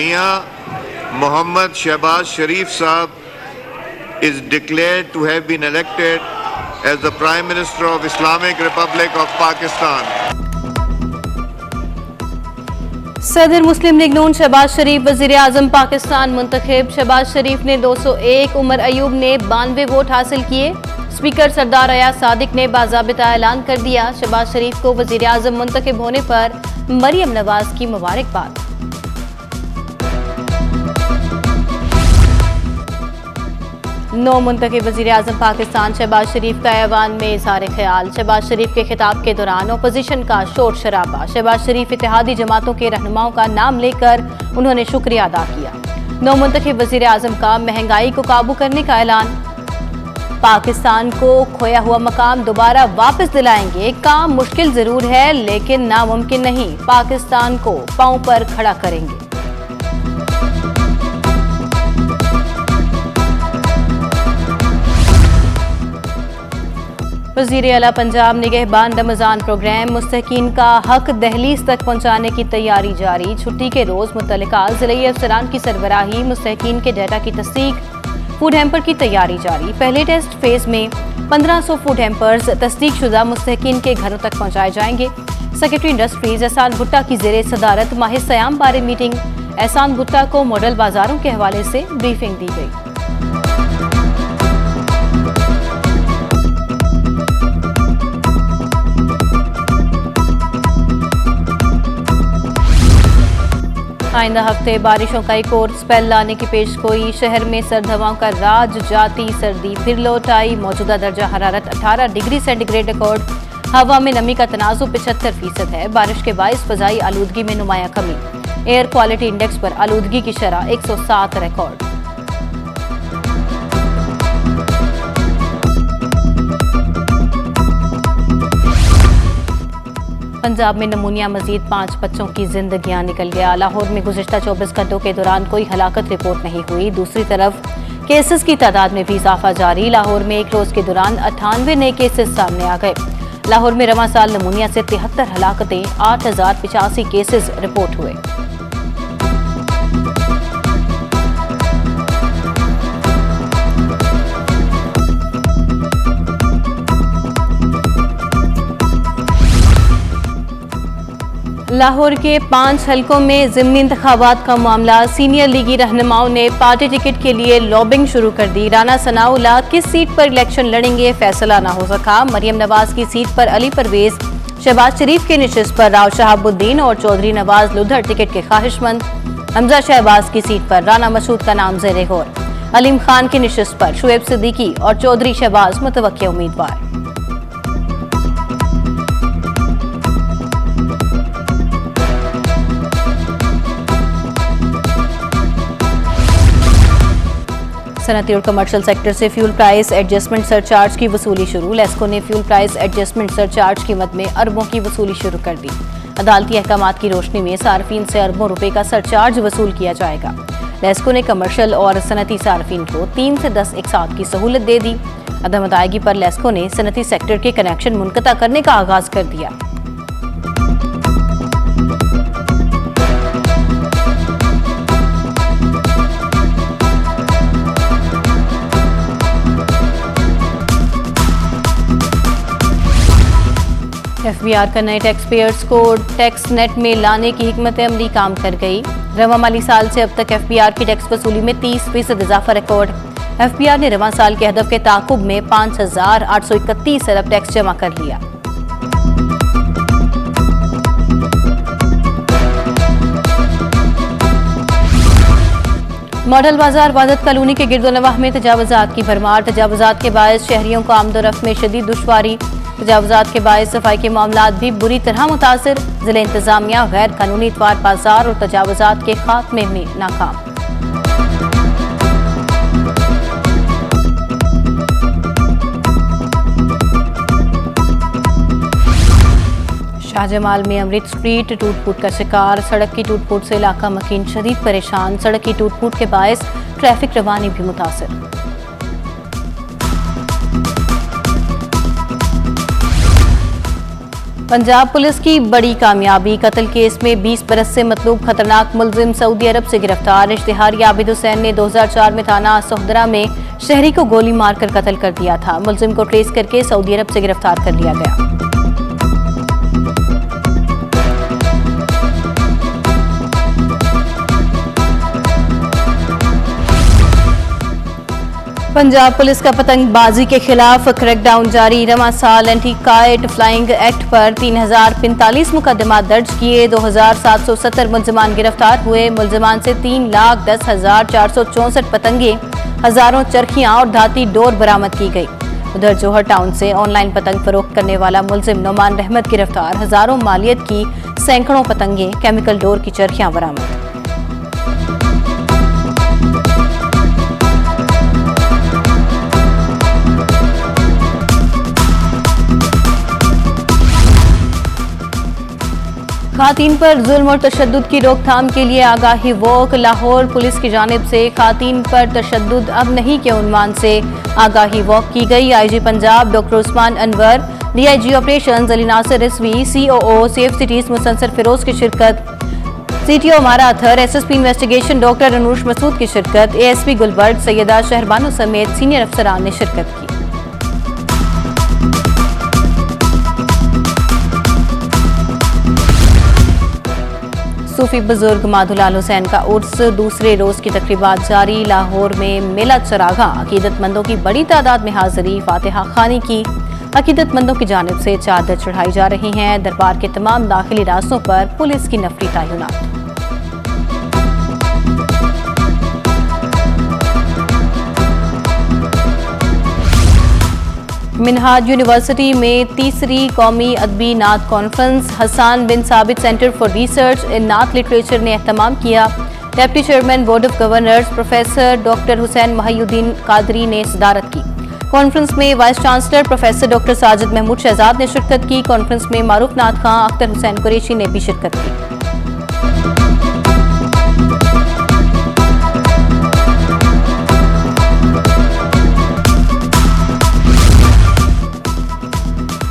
Mian Mohammad Shehbaz Sharif Saab is declared to have been elected as the Prime Minister of Islamic Republic of Pakistan. सदर मुस्लिम league नून शहबाज शरीफ वजीर आजम पाकिस्तान मुंतखब। शहबाज शरीफ ने 201, उमर अयूब ने 92 vote हासिल किए। Speaker सरदार अयाज सादिक ने बाज़ाबिता ऐलान कर दिया, शहबाज शरीफ को वजीर आजम मुंतखब होने पर मरियम नवाज की मुबारकबाद। नौ मुंतखब वजीर आजम पाकिस्तान शहबाज शरीफ का ऐवान में इज़हार ख्याल। शहबाज शरीफ के खिताब के दौरान अपोजिशन का शोर शराबा। शहबाज शरीफ इत्तेहादी जमातों के रहनुमाओं का नाम लेकर उन्होंने शुक्रिया अदा किया। नौ मुंतखब वजीर आजम का महंगाई को काबू करने का ऐलान। पाकिस्तान को खोया हुआ मकाम दोबारा वापस दिलाएंगे। काम मुश्किल जरूर है लेकिन नामुमकिन नहीं, पाकिस्तान को पांव पर खड़ा करेंगे। वज़ीर आला पंजाब निगहबान रमज़ान प्रोग्राम। मुस्तहकीन का हक दहलीज तक पहुँचाने की तैयारी जारी। छुट्टी के रोज़ मुतल्लिका ज़िले अफसरान की सरबराही मुस्तहकीन के डाटा की तस्दीक। फूड हैम्पर की तैयारी जारी। पहले टेस्ट फेज में 1500 फूड हैम्पर्स तस्दीक शुदा मुस्तहकीन के घरों तक पहुँचाए जाएंगे। सेक्रेटरी इंडस्ट्रीज एहसान भुट्टा की ज़ेरे सदारत माह सयाम बारे मीटिंग। एहसान भुट्टा को मॉडल बाजारों के हवाले से ब्रीफिंग दी गई। आइंदा हफ्ते बारिशों का एक और स्पेल लाने की पेशगोई। शहर में सर्द हवाओं का राज, जाती सर्दी फिर लौट आई। मौजूदा दर्जा हरारत 18 डिग्री सेंटीग्रेड रिकॉर्ड। हवा में नमी का तनाज़ु 75% है। बारिश के बाइस फ़ज़ाई आलूदगी में नुमायां कमी। एयर क्वालिटी इंडेक्स पर आलूदगी की शरह 107 रिकॉर्ड। पंजाब में नमूनिया मजीद 5 बच्चों की जिंदगियां निकल गया। लाहौर में गुज़िश्ता 24 घंटों के दौरान कोई हलाकत रिपोर्ट नहीं हुई। दूसरी तरफ केसेस की तादाद में भी इजाफा जारी। लाहौर में एक रोज के दौरान 98 नए केसेस सामने आ गए। लाहौर में रवां साल नमूनिया से 73 हलाकतें, 8085 केसेस रिपोर्ट हुए। लाहौर के 5 हलकों में ज़िमनी इंतखाबात का मामला। सीनियर लीगी रहनुमाओं ने पार्टी टिकट के लिए लॉबिंग शुरू कर दी। राना सनाउल्लाह किस सीट पर इलेक्शन लड़ेंगे फैसला ना हो सका। मरियम नवाज की सीट पर अली परवेज, शहबाज शरीफ के निशिस्त पर राव शहाबुद्दीन और चौधरी नवाज लुधर टिकट के ख्वाहिशमंद। हमजा शहबाज की सीट पर राना मसूद का नाम ज़ेरे गौर। अलीम खान की निशिस्त पर शुएब सिद्दीकी और चौधरी शहबाज मुतवक्किल उम्मीदवार। सनती और कमर्शियल सेक्टर से फ्यूल प्राइस एडजस्टमेंट सरचार्ज की वसूली शुरू। लेस्को ने फ्यूल प्राइस एडजस्टमेंट सरचार्ज कीमत में अरबों की वसूली शुरू कर दी। अदालती अहकामात की रोशनी में सार्फिन से अरबों रुपए का सरचार्ज वसूल किया जाएगा। लेस्को ने कमर्शियल और सनती सार्फिन को 3 से 10 एक साथ की सहूलत दे दी। अदम अदायगी पर लेस्को ने सनती सेक्टर के कनेक्शन मुनक़ता करने का आगाज कर दिया। FBR का नए टैक्स पेयर्स को टैक्स नेट में लाने की हिकमत अमली काम कर गई। रवां माली साल से अब तक FBR की टैक्स वसूली में 30% इजाफा रिकॉर्ड। FBR ने रवां साल के हदफ के ताकुब में 5831 अरब टैक्स जमा कर लिया। मॉडल बाजार वादत कॉलोनी के गिरदोनवाह में तजावुजात की भरमार। तजावुजात के बायस शहरियों को आमदोरफ्त में शदीद दुश्वारी। तजावुजात के बायस सफाई के मामलात भी बुरी तरह मुतासिर। जिला इंतजामिया गैर कानूनी इतवार बाजार और तजावुजात के खात्मे में नाकाम। शाहजमाल में अमृत स्ट्रीट टूट फूट का शिकार। सड़क की टूट फूट से इलाका मकीन शदीद परेशान। सड़क की टूट फूट के बायस ट्रैफिक रवानी भी मुतासिर। पंजाब पुलिस की बड़ी कामयाबी, कत्ल केस में 20 बरस से मतलूब खतरनाक मुलजिम सऊदी अरब से गिरफ्तार। इश्तिहारी आबिद हुसैन ने 2004 में थाना सोहदरा में शहरी को गोली मारकर कत्ल कर दिया था। मुलजिम को ट्रेस करके सऊदी अरब से गिरफ्तार कर लिया गया। पंजाब पुलिस का पतंगबाजी के खिलाफ क्रैकडाउन जारी। रवां साल एंटी काइट फ्लाइंग एक्ट पर 3045 मुकदमा दर्ज किए। 2770 मुलजमान गिरफ्तार हुए। मुलजमान से 3,10,464 पतंगे, हजारों चरखियां और धाती डोर बरामद की गई। उधर जोहर टाउन से ऑनलाइन पतंग फरोख्त करने वाला मुलजिम नोमान रहमत गिरफ्तार। हजारों मालियत की सैकड़ों पतंगे, केमिकल डोर की चरखियां बरामद। खातीन पर जुल्म और तशद्दुद की रोकथाम के लिए आगाही वॉक। लाहौर पुलिस की जानिब से खातीन पर तशद्दुद अब नहीं के उन्वान से आगाही वॉक की गई। IG Punjab doctor Usman Anwar, DIG operations Ali Nasir Rizvi, COO Safe Cities मुसन्सर फिरोज की शिरकत, सीटीओ मारा Athar, SSP investigation doctor Anoosh Masood की शिरकत, एएसपी गुलबर्ग सैयदा शहरबानो समेत सीनियर अफसरान ने शिरकत की। सूफी बुजुर्ग माधुलाल हुसैन का उर्स, दूसरे रोज की तकरीबात जारी। लाहौर में मेला चरागा, अकीदतमंदों की बड़ी तादाद में हाजिरी। फातिहा खानी की अकीदतमंदों की जानिब से चादर चढ़ाई जा रही हैं। दरबार के तमाम दाखिली रास्तों पर पुलिस की नफरी तैनात। मिनहाज यूनिवर्सिटी में तीसरी कौमी अदबी नात कॉन्फ्रेंस, हसन बिन साबित सेंटर फॉर रिसर्च इन नात लिटरेचर ने एहतमाम किया। Deputy chairman board of governors professor doctor Hussain Mohiuddin Qadri ने सदारत की। कॉन्फ्रेंस में vice chancellor professor doctor Sajid Mahmood Shahzad ने शिरकत की। कॉन्फ्रेंस में मारूफ नात खां अख्तर हुसैन कुरैशी ने भी शिरकत की।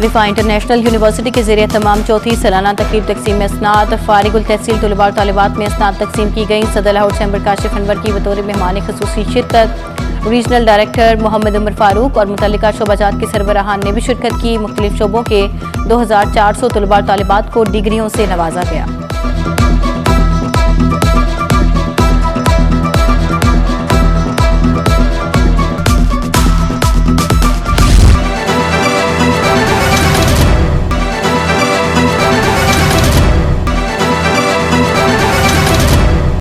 रिफा इंटरनेशनल यूनिवर्सिटी के ज़रिए तमाम चौथी सालाना तकरीब तकसीम असनाद, फारिगुल तहसील तलबा और तालिबात में असनाद तकसीम की गई। सदर लाहौर चैम्बर काशिफ अनवर की बतौर मेहमान खसूसी शिरकत। रीजनल डायरेक्टर मोहम्मद उमर फारूक और मुतल्लिका शोबाजात के सरबराहान ने भी शिरकत की। मुख्तलिफ शोबों के 2400 तलबा और तालिबात को डिग्रियों से नवाजा गया।